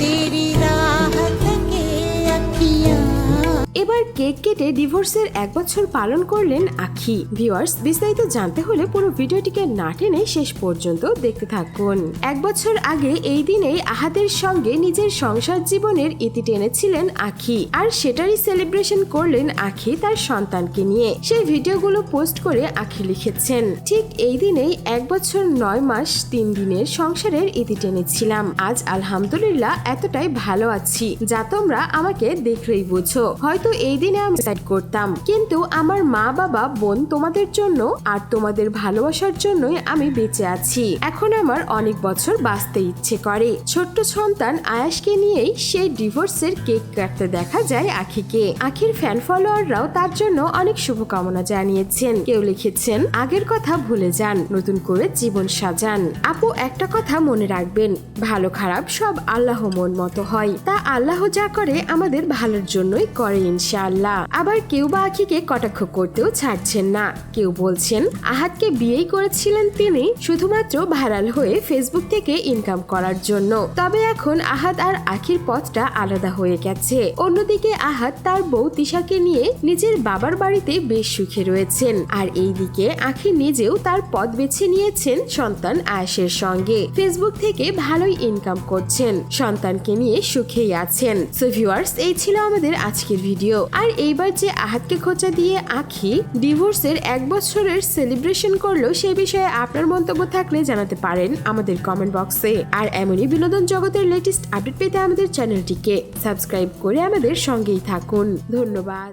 तेरी राहत के अखियां। এবার কেক কেটে ডিভোর্সের 1 বছর পালন করলেন আখি। ভিউয়ার্স, বিস্তারিত জানতে হলে পুরো ভিডিওটিকে না টেনে শেষ পর্যন্ত দেখতে থাকুন। 1 বছর আগে এই দিনেই আহাদের সঙ্গে নিজের সংসার জীবনের ইতি টেনেছিলেন আখি, আর সেটারই সেলিব্রেশন করলেন আখি তার সন্তানকে নিয়ে। সেই ভিডিওগুলো পোস্ট করে আখি লিখেছেন, ঠিক এই দিনেই 1 বছর 9 মাস 3 দিনের সংসারের ইতি টেনেছিলাম। আজ আলহামদুলিল্লাহ এতটাই ভালো আছি যা তোমরা আমাকে দেখলেই বুঝো। হয়তো এই দিনে আমি ডিসাইড করতাম, কিন্তু আমার মা বাবা বোন তোমাদের জন্য আর তোমাদের ভালোবাসার জন্যই আমি বেঁচে আছি। এখন আমার অনেক বছর বাঁচতে ইচ্ছে করে। ছোট্ট সন্তান আয়াসকে নিয়েই সেই ডিভোর্সের কেক কাটতে দেখা যায় আখিকে। আখির ফ্যান ফলোয়াররাও তার জন্য অনেক শুভকামনা জানিয়েছেন। কেউ লিখেছেন, আগের কথা ভুলে যান, নতুন করে জীবন সাজান। আপু, একটা কথা মনে রাখবেন, ভালো খারাপ সব আল্লাহ মন মতো হয়, তা আল্লাহ যা করে আমাদের ভালোর জন্যই করে ইনশাআল্লাহ। আবার কেউ বা আখিকে কটাক্ষ করতেও ছাড়ছেন না। কেউ বলছেন আহাদকে বিয়েই করেছিলেন তিনি শুধুমাত্র ভাইরাল হয়ে ফেসবুক থেকে ইনকাম করার জন্য। তবে এখন আহাদ আর আখির পথটা আলাদা হয়ে গেছে। অন্যদিকে আহাদ তার বউ তিশাকে নিয়ে নিজের বাবার বাড়িতে বেশ সুখে রয়েছেন, আর এইদিকে আখি নিজেও তার পথ বেছে নিয়েছেন সন্তান আয়েশের সঙ্গে। ফেসবুক থেকে ভালোই ইনকাম করছেন, সন্তানকে নিয়ে সুখেই আছেন। সো ভিউয়ার্স, এই ছিল আমাদের আজকের ভিডিও। আর এইবার যে আহাদকে খোঁচা দিয়ে আখি ডিভোর্সের 1 বছরের সেলিব্রেশন করলো, সে বিষয়ে আপনার মন্তব্য থাকলে জানাতে পারেন আমাদের কমেন্ট বক্সে। আর এমনই বিনোদন জগতের লেটেস্ট আপডেট পেতে আমাদের চ্যানেলটিকে সাবস্ক্রাইব করে আমাদের সঙ্গেই থাকুন। ধন্যবাদ।